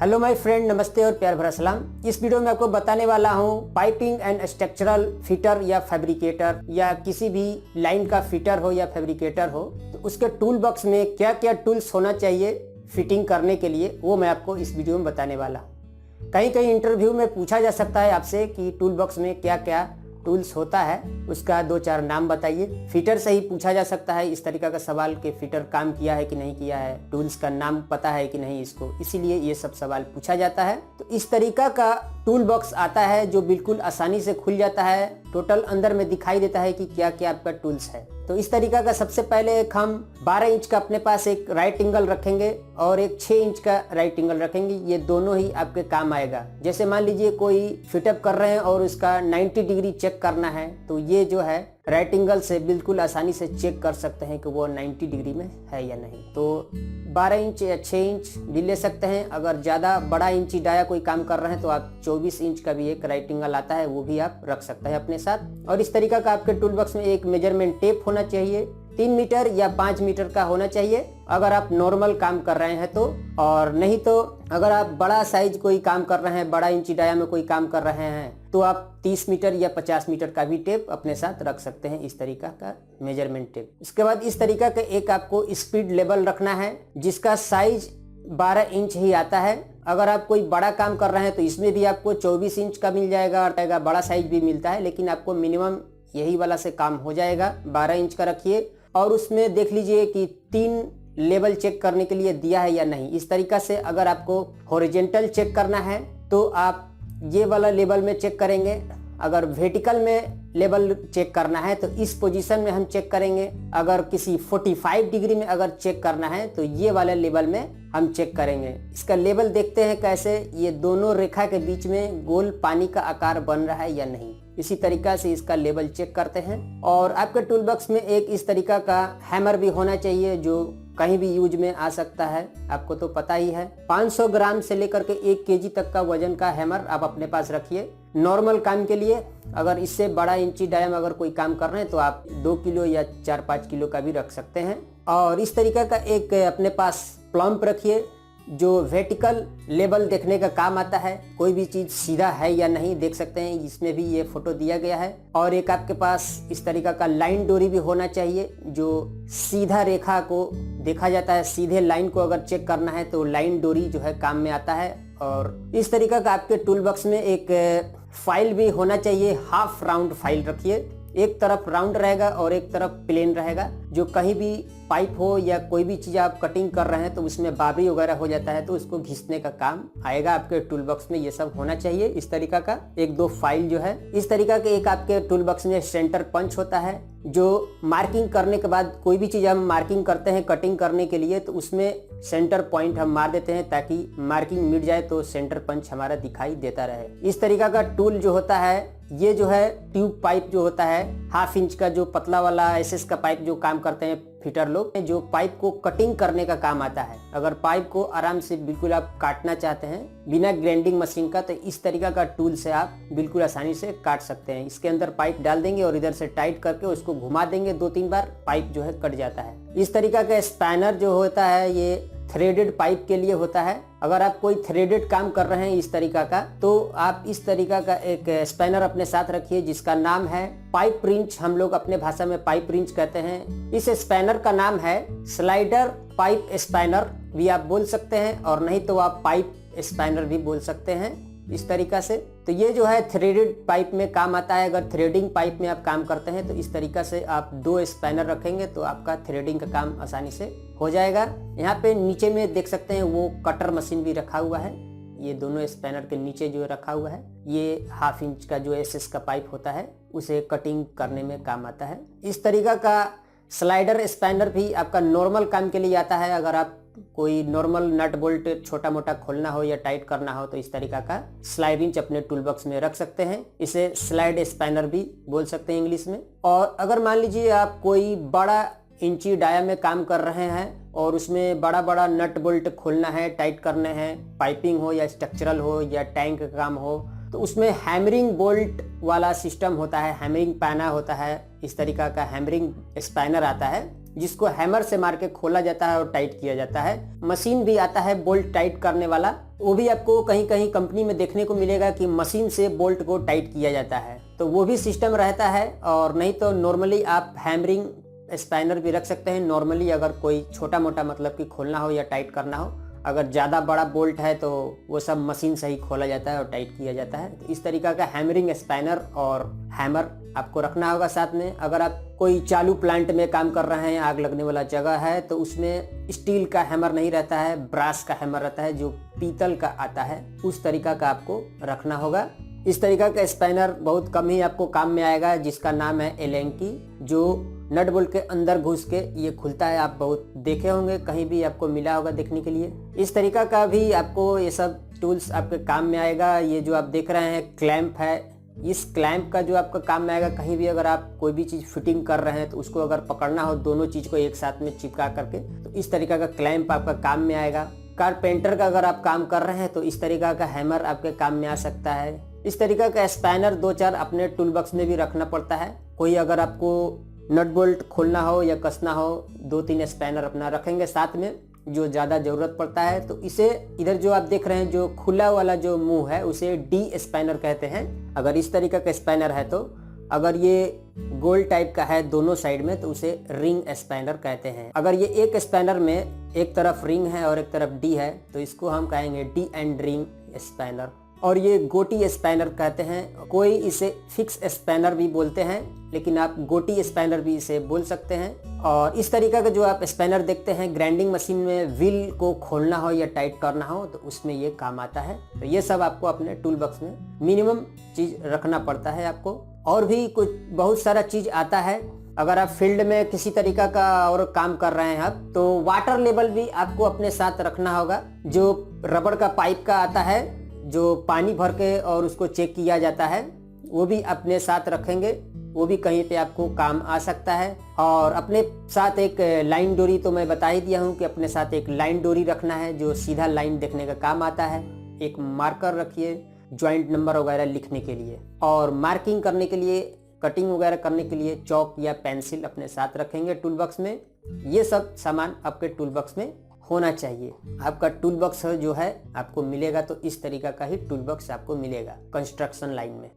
Hello my friend, नमस्ते और प्यार भरा सलाम। इस वीडियो में आपको बताने वाला हूँ पाइपिंग एंड स्ट्रक्चरल फिटर या फैब्रिकेटर या किसी भी लाइन का फिटर हो या फैब्रिकेटर हो तो उसके टूल बॉक्स में क्या क्या टूल्स होना चाहिए फिटिंग करने के लिए, वो मैं आपको इस वीडियो में बताने वाला हूँ। कहीं कहीं इंटरव्यू में पूछा जा सकता है आपसे कि टूल बॉक्स में क्या क्या टूल्स होता है, उसका 2-4 नाम बताइए। फिटर से ही पूछा जा सकता है इस तरीका का सवाल कि फिटर काम किया है कि नहीं किया है, टूल्स का नाम पता है कि नहीं इसको, इसीलिए ये सब सवाल पूछा जाता है। तो इस तरीका का टूल बॉक्स आता है जो बिल्कुल आसानी से खुल जाता है। टोटल अंदर में दिखाई देता है कि क्या क्या आपका टूल्स है। तो इस तरीका का सबसे पहले हम 12 इंच का अपने पास एक राइट एंगल रखेंगे और एक 6 इंच का राइट एंगल रखेंगे। ये दोनों ही आपके काम आएगा। जैसे मान लीजिए कोई फिटअप कर रहे हैं और उसका 90 डिग्री चेक करना है, तो ये जो है राइट एंगल से बिल्कुल आसानी से चेक कर सकते हैं कि वो 90 डिग्री में है या नहीं। तो 12 इंच या 6 इंच भी ले सकते हैं। अगर ज़्यादा बड़ा इंची डाया कोई काम कर रहे हैं तो आप 24 इंच का भी एक राइट एंगल आता है, वो भी आप रख सकते हैं अपने साथ। और इस तरीका का आपके टूल बॉक्स में एक मेजरमेंट टेप होना चाहिए, 3 मीटर या 5 मीटर का होना चाहिए अगर आप नॉर्मल काम कर रहे हैं तो। और नहीं तो अगर आप बड़ा साइज कोई काम कर रहे हैं, बड़ा इंची डाया में कोई काम कर रहे हैं, तो आप 30 मीटर या 50 मीटर का भी टेप अपने साथ रख सकते हैं, इस तरीका का मेजरमेंट टेप। इसके बाद इस तरीका का एक आपको स्पीड लेवल रखना है जिसका साइज 12 इंच ही आता है। अगर आप कोई बड़ा काम कर रहे हैं तो इसमें भी आपको 24 इंच का मिल जाएगा और बड़ा साइज भी मिलता है, लेकिन आपको मिनिमम यही वाला से काम हो जाएगा। 12 इंच का रखिए और उसमें देख लीजिए कि 3 लेवल चेक करने के लिए दिया है या नहीं। इस तरीका से अगर आपको हॉरिजॉन्टल चेक करना है तो आप ये वाला लेवल में चेक करेंगे। अगर वर्टिकल में लेवल चेक करना है तो इस पोजीशन में हम चेक करेंगे। अगर किसी 45 डिग्री में अगर चेक करना है तो ये वाले लेवल में हम चेक करेंगे। इसका लेवल देखते हैं कैसे, ये दोनों रेखा के बीच में गोल पानी का आकार बन रहा है या नहीं। इसी तरीका से इसका लेवल चेक करते हैं। और आपके टूल बॉक्स में एक इस तरीका का हैमर भी होना चाहिए जो कहीं भी यूज में आ सकता है, आपको तो पता ही है। 500 ग्राम से लेकर के 1 केजी तक का वजन का हैमर आप अपने पास रखिए नॉर्मल काम के लिए। अगर इससे बड़ा इंची डाया में अगर कोई काम कर रहे हैं तो आप 2 किलो या 4-5 किलो का भी रख सकते हैं। और इस तरीका का एक अपने पास प्लम्प रखिए जो वर्टिकल लेवल देखने का काम आता है। कोई भी चीज सीधा है या नहीं देख सकते हैं, इसमें भी ये फोटो दिया गया है। और एक आपके पास इस तरीका का लाइन डोरी भी होना चाहिए जो सीधा रेखा को देखा जाता है। सीधे लाइन को अगर चेक करना है तो लाइन डोरी जो है काम में आता है। और इस तरीका का आपके टूल बॉक्स में एक फाइल भी होना चाहिए। हाफ राउंड फाइल रखिए, एक तरफ राउंड रहेगा और एक तरफ प्लेन रहेगा। जो कहीं भी पाइप हो या कोई भी चीज आप कटिंग कर रहे हैं तो उसमें बाबरी वगैरह हो जाता है तो उसको घिसने का काम आएगा आपके टूल बॉक्स में। ये सब होना चाहिए इस तरीका का 1-2 फाइल जो है। इस तरीका के एक आपके टूल बॉक्स में सेंटर पंच होता है जो मार्किंग करने के बाद कोई भी चीज हम मार्किंग करते हैं कटिंग करने के लिए तो उसमें सेंटर पॉइंट हम मार देते हैं ताकि मार्किंग मिट जाए तो सेंटर पंच हमारा दिखाई देता रहे। इस तरीका का टूल जो होता है, ये जो है ट्यूब पाइप जो होता है, 1/2 इंच का जो पतला वाला एसएस का पाइप जो काम करते हैं फिटर लोग, जो पाइप को कटिंग करने का काम आता है। अगर पाइप को आराम से बिल्कुल आप काटना चाहते हैं बिना ग्राइंडिंग मशीन का तो इस तरीका का टूल से आप बिल्कुल आसानी से काट सकते हैं। इसके अंदर पाइप डाल देंगे और इधर से टाइट करके उसको घुमा देंगे 2-3 बार, पाइप जो है कट जाता है। इस तरीका का स्पैनर जो होता है ये थ्रेडेड पाइप के लिए होता है। अगर आप कोई थ्रेडेड काम कर रहे हैं इस तरीका का तो आप इस तरीका का एक स्पैनर अपने साथ रखिए जिसका नाम है पाइप रिंच। हम लोग अपने भाषा में पाइप रिंच कहते हैं। इस स्पैनर का नाम है स्लाइडर पाइप स्पैनर भी आप बोल सकते हैं, और नहीं तो आप पाइप स्पैनर भी बोल सकते हैं इस तरीका से। तो ये जो है थ्रेडेड पाइप में काम आता है। अगर थ्रेडिंग पाइप में आप काम करते हैं तो इस तरीका से आप 2 स्पैनर रखेंगे तो आपका थ्रेडिंग का काम आसानी से हो जाएगा। यहाँ पे नीचे में देख सकते हैं वो कटर मशीन भी रखा हुआ है। ये दोनों स्पैनर के नीचे जो रखा हुआ है ये 1/2 इंच का जो एसएस का पाइप होता है उसे कटिंग करने में काम आता है। इस तरीका का स्लाइडर स्पैनर भी आपका नॉर्मल काम के लिए आता है। अगर आप कोई नॉर्मल नट बोल्ट छोटा मोटा खोलना हो या टाइट करना हो तो इस तरीका का स्लाइड रिंच अपने टूल बॉक्स में रख सकते हैं। इसे स्लाइड स्पैनर भी बोल सकते हैं इंग्लिश में। और अगर मान लीजिए आप कोई बड़ा इंची डाया में काम कर रहे हैं और उसमें बड़ा बड़ा नट बोल्ट खोलना है, टाइट करने हैं, पाइपिंग हो या स्ट्रक्चरल हो या टैंक का काम हो, तो उसमें हैमरिंग बोल्ट वाला सिस्टम होता है, हैमरिंग पैना होता है। इस तरीका का हैमरिंग स्पैनर आता है जिसको हैमर से मार के खोला जाता है और टाइट किया जाता है। मशीन भी आता है बोल्ट टाइट करने वाला, वो भी आपको कहीं कहीं कंपनी में देखने को मिलेगा कि मशीन से बोल्ट को टाइट किया जाता है, तो वो भी सिस्टम रहता है। और नहीं तो नॉर्मली आप हैमरिंग स्पैनर भी रख सकते हैं। नॉर्मली अगर कोई छोटा मोटा मतलब कि खोलना हो या टाइट करना हो, अगर ज़्यादा बड़ा बोल्ट है तो वो सब मशीन से ही खोला जाता है और टाइट किया जाता है। तो इस तरीका का हैमरिंग स्पैनर और हैमर आपको रखना होगा साथ में। अगर आप कोई चालू प्लांट में काम कर रहे हैं, आग लगने वाला जगह है, तो उसमें स्टील का हैमर नहीं रहता है, ब्रास का हैमर रहता है जो पीतल का आता है, उस तरीका का आपको रखना होगा। इस तरीका का स्पैनर बहुत कम ही आपको काम में आएगा, जिसका नाम है एलेंकी, जो नट बोल्ट के अंदर घुस के ये खुलता है। आप बहुत देखे होंगे, कहीं भी आपको मिला होगा देखने के लिए। इस तरीका का भी आपको ये सब टूल्स आपके काम में आएगा। ये जो आप देख रहे हैं क्लैंप है, इस क्लैंप का जो आपका काम में आएगा, कहीं भी अगर आप कोई भी चीज़ फिटिंग कर रहे हैं तो उसको अगर पकड़ना हो दोनों चीज़ को एक साथ में चिपका करके, तो इस तरीका का क्लैंप आपका काम में आएगा। कारपेंटर का अगर आप काम कर रहे हैं तो इस तरीका का हैमर आपके काम में आ सकता है। इस तरीका का स्पैनर 2-4 अपने टूल बॉक्स में भी रखना पड़ता है। कोई अगर आपको नट बोल्ट खोलना हो या कसना हो, 2-3 स्पैनर अपना रखेंगे साथ में, जो ज़्यादा ज़रूरत पड़ता है। तो इसे इधर जो आप देख रहे हैं, जो खुला वाला जो मुंह है, उसे डी स्पैनर कहते हैं। अगर इस तरीका का स्पैनर है, तो अगर ये गोल टाइप का है दोनों साइड में, तो उसे रिंग स्पैनर कहते हैं। अगर ये एक स्पैनर में एक तरफ रिंग है और एक तरफ डी है, तो इसको हम कहेंगे डी एंड रिंग स्पैनर। और ये गोटी स्पैनर कहते हैं। कोई इसे फिक्स स्पैनर भी बोलते हैं, लेकिन आप गोटी स्पैनर भी इसे बोल सकते हैं। और इस तरीका का जो आप स्पैनर देखते हैं, ग्राइंडिंग मशीन में व्हील को खोलना हो या टाइट करना हो, तो उसमें ये काम आता है। तो ये सब आपको अपने टूल बॉक्स में मिनिमम चीज रखना पड़ता है आपको। और भी कुछ बहुत सारा चीज आता है। अगर आप फील्ड में किसी तरीका का और काम कर रहे हैं आप, तो वाटर लेवल भी आपको अपने साथ रखना होगा। जो रबड़ का पाइप का आता है, जो पानी भर के और उसको चेक किया जाता है, वो भी अपने साथ रखेंगे। वो भी कहीं पे आपको काम आ सकता है। और अपने साथ एक लाइन डोरी, तो मैं बता ही दिया हूँ कि अपने साथ एक लाइन डोरी रखना है, जो सीधा लाइन देखने का काम आता है। एक मार्कर रखिए जॉइंट नंबर वगैरह लिखने के लिए, और मार्किंग करने के लिए, कटिंग वगैरह करने के लिए चौक या पेंसिल अपने साथ रखेंगे टूल बॉक्स में। ये सब सामान आपके टूल बॉक्स में होना चाहिए। आपका टूल बॉक्स जो है आपको मिलेगा, तो इस तरीका का ही टूल बॉक्स आपको मिलेगा कंस्ट्रक्शन लाइन में।